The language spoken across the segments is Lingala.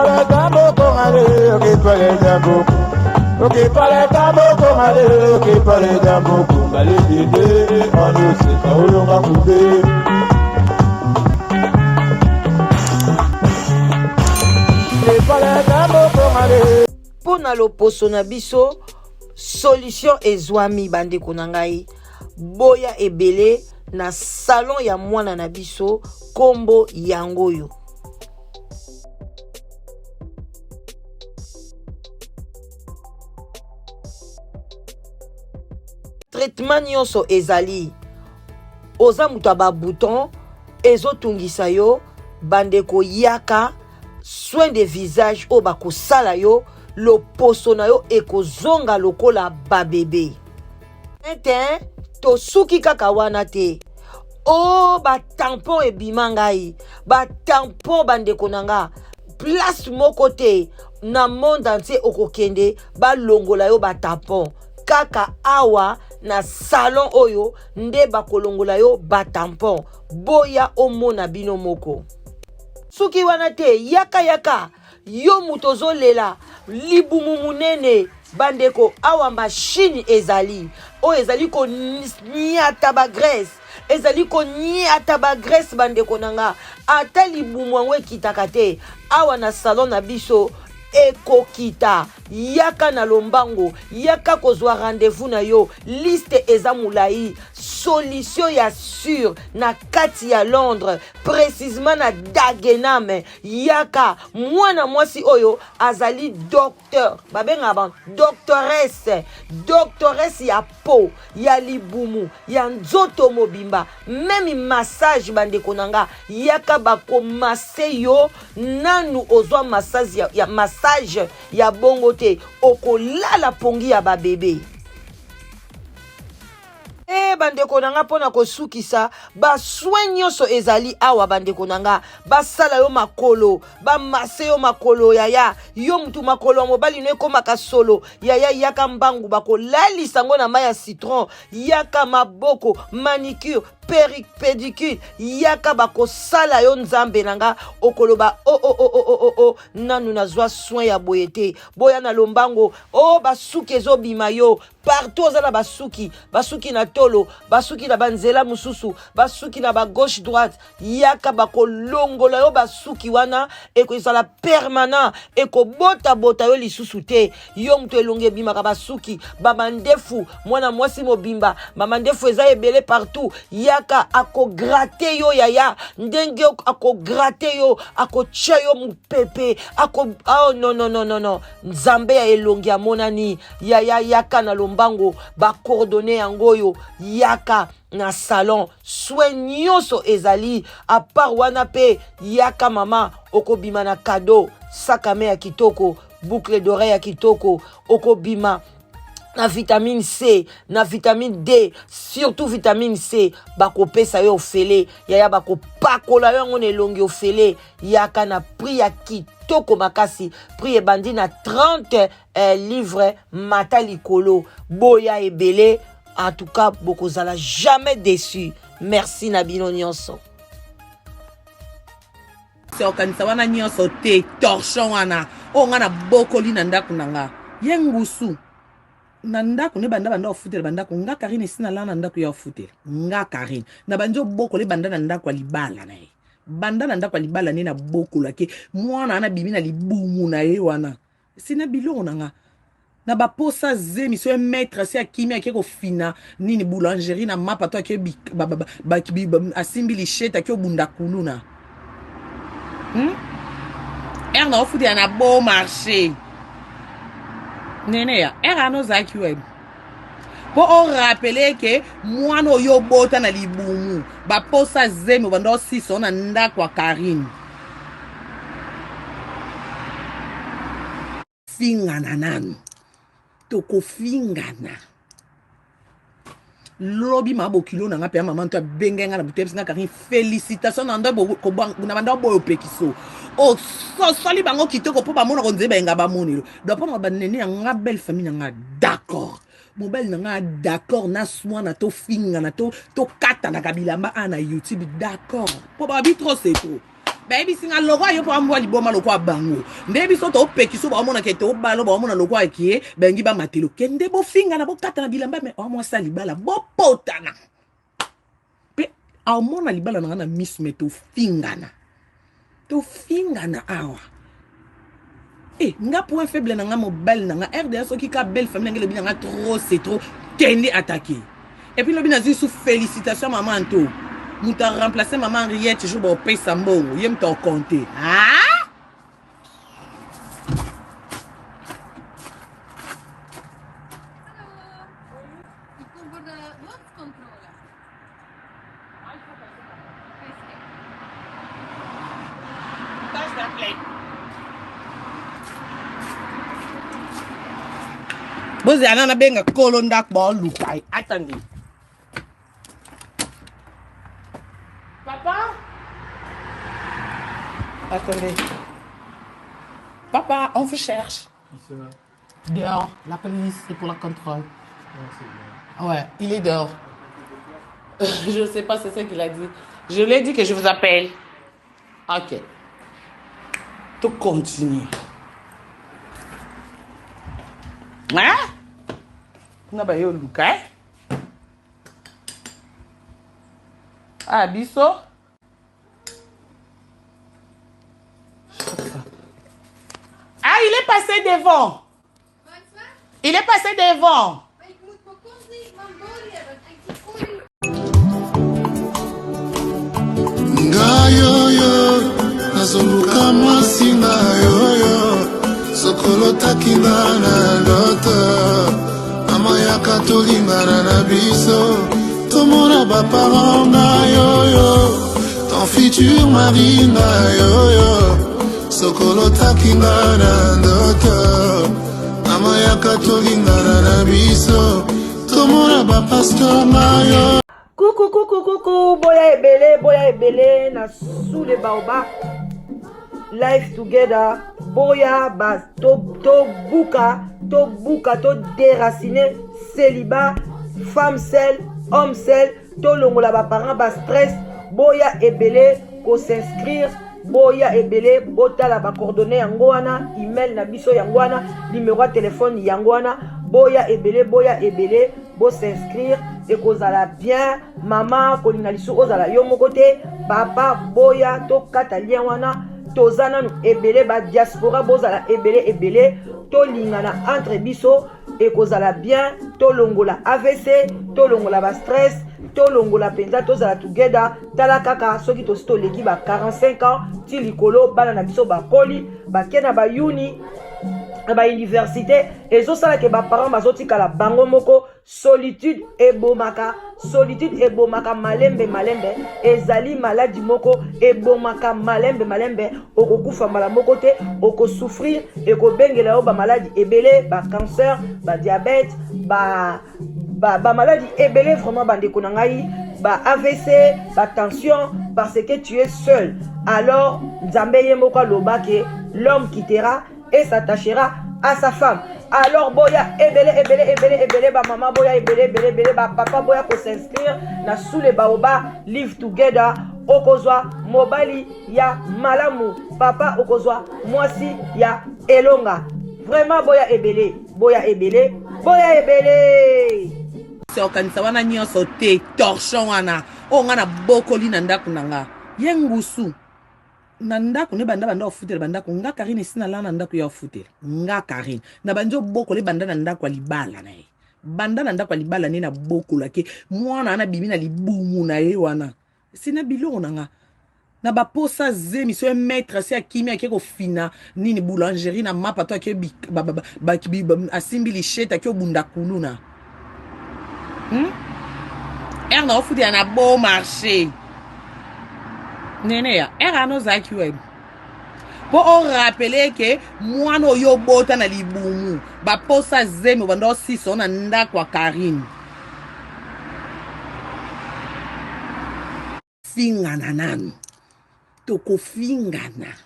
parle tambo kongale, ok parle tambo. Ok parle tambo kongale, ok parle tambo kongale dede, on ose kaolonga kube. Ok parle tambo kongale. Pona loposo na biso solution ezwami bandeko na ngai boya ebele na salon ya mwana na biso kombo yango yo. Traitement nyonso ezali oza mutu aba bouton ezotungisa yo bandeko yaka soin de visage o bakosala yo loposo na yo ekozonga lokola babebe. Ete to suki kaka wana te. O ba tampon ebima ngai. Ba tampon bandeko nanga. Place moko te na monde entier okokende ba longola yo ba tampon. Kaka awa na salon oyo nde bakolongola yo ba tampon. Boya omona bino moko. Suki wana te yaka yo mutozo lela libumu munene bandeko awa machine ezali o ezali ko niata ba graisse ezali ko niata ba graisse bandeko nanga ata libumu angwe kitaka te awa na salon na biso ekokita yaka na lombango yaka kozwa rendez-vous na yo liste eza mulai solution ya sur na kati ya Londres précisément na Dagenham yaka mwana mwasi oyo azali docteur babenga ba doctoresse ya po ya libumu ya nzoto mobimba même massage bandeko nanga yaka bako masse yo nanu ozwa massage ya massage ya bongo te okolala pongi ya ba bébé. Bandeko nanga pona kosukisa ba soin nyonso ezali awa bandeko nanga basala yo makolo ba masse yo makolo yaya yo mutu makolo ya mobali no ekomaka solo yaya yaka mbangu bakolalisa ngo na mai ya citron yaka maboko manicure pédicure yaka bakosala yo nzambe nanga okoloba nanu nazwa soin ya boye te boya na lombango basuki ezobima yo partout ozala basuki na tolo basuki na banzela mususu basuki na ba gauche droite yaka bakolongola yo basuki wana ekozala permanent ekobota yo lisusu te yo mutu elonge bimaka basuki bamandefu mwana mwasi mobimba bamandefu eza ebele partout yaka akograte yo yaya ndenge akograte yo akotia yo mupepe non nzambe ya elongi ya monani yaya yaka na lombango bakordone yango yo yaka na salon soin nyonso ezali a part wana pe yaka mama okobima na cadeau sakame ya kitoko boucle d'oreille ya kitoko okobima na vitamine C, na vitamine D, surtout vitamine C, bakopesa yo ofele, yaya bakopakola yo ngone longi ofele, yaka na prix ya kitoko makasi, prix ebandi na 30 livres mata likolo, boya ebele, en tout cas, bokozala jamais déçu. Merci Nabino Nyonso. Se okanisa wana nyonso te, torchon wana, o ngana bokoli na ndaku nanga, yengusu. Na ndako ne banda ofutela bandako nga Karine sina la na ndako ya ofutela nga Karine na banjo boko le banda na ndako libala na ye banda na ndako libala ne na boko lake mwana ana bibi na libumu na ye wana sina biloko nga na baposa zemi so maître si akimi akeko fina nini boulangerie na mapa to akyo asimbi lichette akyo bunda kuluna erna ofutela na bon marché nene ya era no zaki web po o rappeler que moi no yo bota na libumu ba posa zemi bando siso na ndako wa Karine fingana nanu toko fingana lobi mabo kilo na ngape maman to bengenga na buteps na Karine félicitations na ndo ko na bando boyo pekiso o so li bango kitoko po ba mona ko nzeba nga ba monelo do po ba nene nga belle famille nga d'accord mon belle nga d'accord na soin na to finga na to kata na kabilamba ana YouTube d'accord po ba bi trop c'est trop Baby singa lokwa yo pa mwa liboma lokwa bango. Ndebi so to pekiso ba mona ke to balo ba mona lokwa ki bengi ba matelo. Kende bo finga na bo kata na bilamba me o mwa sa libala bo potana. Pe a mona libala na miss me to fingana. To fingana awa. Nga point faible na nga mobile na nga RDS so ki ka belle famille ngele bi nga trop c'est trop kende attaqué. Et puis le bi na zi sous félicitations maman Anto. Nous t'as remplacé maman Henriette toujours pour payer sa mot. Yem t'en compter. Ah? Vous allez en benga colon dak ball lukai. Attendez. Papa? Attendez. Papa, on vous cherche. Dehors, la police, c'est pour la contrôle. Ouais, il est dehors. Je ne sais pas, c'est ce qu'il a dit. Je lui ai dit que je vous appelle. Ok. Tout continue. Hein? On a eu le Lukai. Ah, Bisso? Ah, il est passé devant. Il est passé devant. Ngayoyo, nazoluka mwasi ngayoyo, sokolo takinga na ndoto, mama yaka tolingana na biso, tomona baparent ngayoyo, ton futur mari ngayoyo, sokolo takinga na ndoto, mama yaka tolingana na biso, tomona bapasteur ngayoyo. Coucou, boya ebele na sous le baobab. Life together, boya ba to buka, to déraciner célibat, femme seule, homme seul, to longola ba parents ba stress, boya ebele ko s'inscrire, boya ebele botala ba coordonnées yango wana, email na biso yango wana, numéro de téléphone yango wana, boya ebele bo s'inscrire et kozala bien maman kolinga lisu ozala yo moko te papa boya to kata lien wana tozana nu ebele ba diaspora bozala ebele to lingana entre biso et kozala bien to longola AVC to longola ba stress to longola penza tozala together tala kaka soki to leki ba 45 ans ti likolo bana na biso ba koli ba kena ba uni ba université ezosala ke ba parents bazotikala bango moko solitude ebomaka malembe ezali maladie moko ebomaka malembe okokufa mbala moko te okosouffrir ekobengela yo ba maladie ebele ba cancer ba diabète ba maladie ebele vraiment bandeko na ngai ba AVC ba tension parce que tu es seul. Alors nzambe ye moko aloba ke l'homme quittera et s'attachera à sa femme. Alors boya ebele ba maman boya ebele ba papa boya ko s'inscrire na sous les baobab live together okozwa mobali ya malamu papa okozwa mwasi ya elonga. Vraiment boya ebele okanisa wana nyonso te torchon wana o nga na bokoli na ndako na nga ye ngusu na ndako ne banda ofutela bandako nga Karine sina la na ndako ya ofutela nga Karine na banjo bokole banda na ndako libala na ye banda na ndako libala ne na bokola ke mwana ana bibi na libumu na ye wana sina biloko na nga na baposa zemi so maître si akimi akeko fina nini boulangerie na mapa to akebi asimbi lichette akyo bunda kuluna na ofutela na beau marché nene ya ano zaki web po on rappeler que mwana oyo bota na libumu ba posa zeme bando siso na ndako wa Karine fingana nanu toko fingana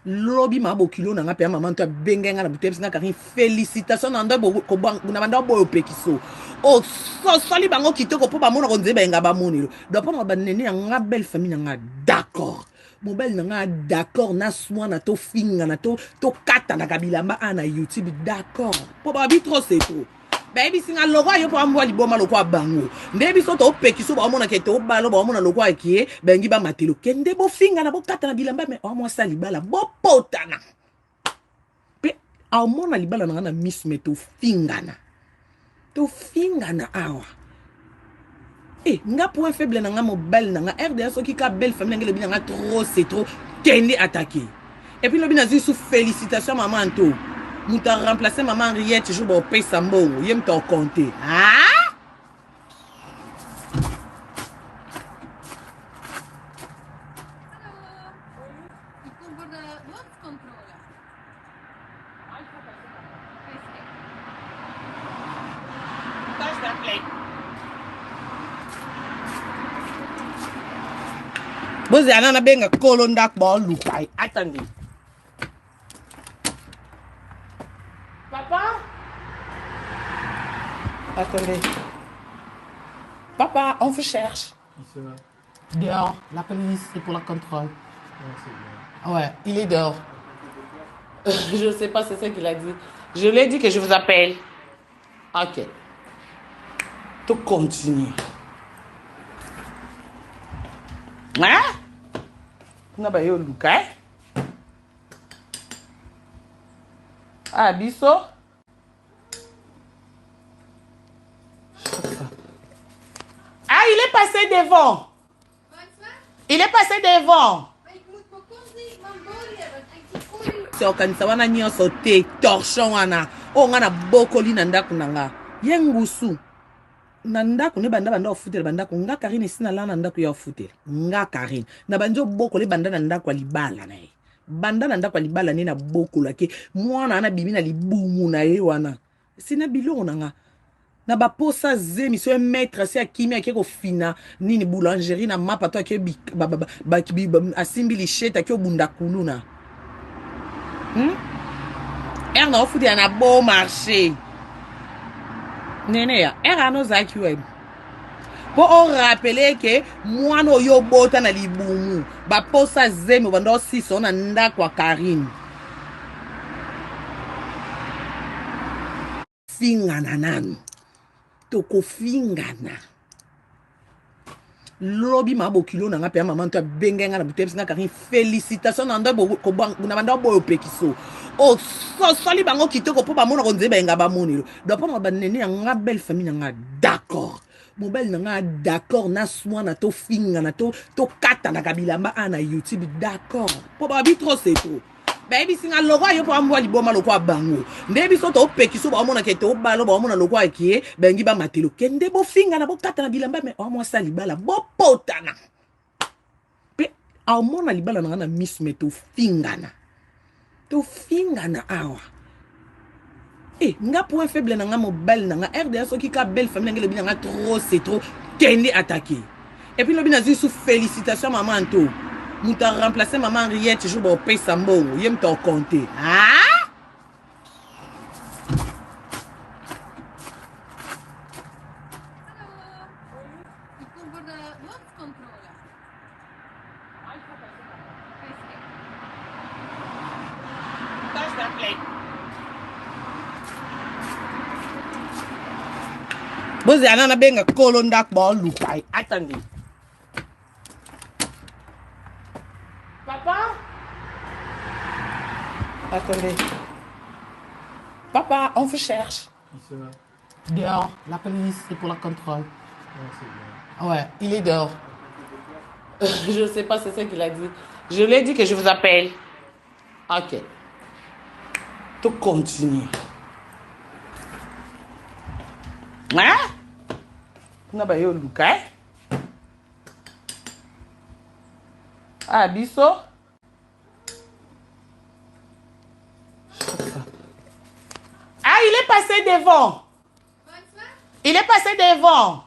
lobi mabo kilo nanga pe maman to bengenga na butem singa kari félicitations nanda bo ko na banda bo pekiso o so soli bango kitoko po ba mona ko nzeba nga ba monelo do pa ba nene nga belle famille nga d'accord mon belle nga d'accord na swana to finga na to kata na kabilamba ana YouTube d'accord po ba bi trop c'est trop baby singa logo yo po amwa liboma loko bango ndebi so to pekiso ba mona ke to balo ba mona loko akie bengi ba matelo kende bo finga na bo kata na bilamba me o mo sali bala bo potana pe a mona libala na miss me to fingana awa nga point faible na nga mobile na nga RDS qui ka belle famille ngele bi nga trop c'est trop kende attaquer et puis le bi na sous félicitations maman Anto nous t'a remplacé maman Henriette toujours bon paye sambo yem t'en compter ah Boze anana benga kolondak ba lukai attendez Papa attendez Papa on vous cherche dehors la police c'est pour la contrôle ouais il est dehors je sais pas c'est ça qu'il a dit je lui ai dit que je vous appelle ok tout continue hein na ba yo luka ah biso ah il est passé devant il est passé devant c'est okanisa wana nyonso te torchon wana o nga na bokoli na ndako nanga yengusu na ndako ne banda ofutela bandako nga Karine sina la na ndako ya ofutela nga Karine na banjo boko le banda na ndako libala na ye banda na ndako libala ne na boko lake mwana na bibi na libumu na ye wana sina bilongo nanga na ba posa zemi so maître si akimi akeko fina nini boulangerie na mapa to akyo asimbi lichette akyo bunda kuluna na ofutela na beau marché nene ya era no zaki web po on rappeler que moi no yo bota na libumu ba posa zemi bando siso na ndako wa Karine fingana nanu toko fingana lobi mabo kilo na nga pe maman to bengenga na butem singa Karine félicitations nanda bo ko na banda bo pekiso o so soli bango kitoko po ba mona ko nzeba nga ba monelo do pa ba nene nga belle famille nga d'accord mon belle nga d'accord na swana to finga na to kata na kabilamba ana YouTube d'accord po ba bi trop c'est trop baby singa logo yo po amwa liboma loko bango ndebi so to pekiso ba mona ke to balo ba mona loko akie bengi ba matelo kende bo finga na bo kata na bilamba me o mo sali bala bo potana pe a mona libala na miss me to fingana awa nga point faible na nga mobile na nga RDS qui ka belle famille ngele bi nga trop c'est trop kende attaquer et puis le bi na sous félicitations maman Anto nous t'a remplacé maman Henriette toujours bon paye sambo yem t'en compter ah Boze anana benga kolondak ba lukai attendez Papa attendez Papa on vous cherche dehors la police c'est pour la contrôle ouais il est dehors je sais pas c'est ça qu'il a dit je lui ai dit que je vous appelle ok tout continue hein na ba yo luka ah biso ah il est passé devant il est passé devant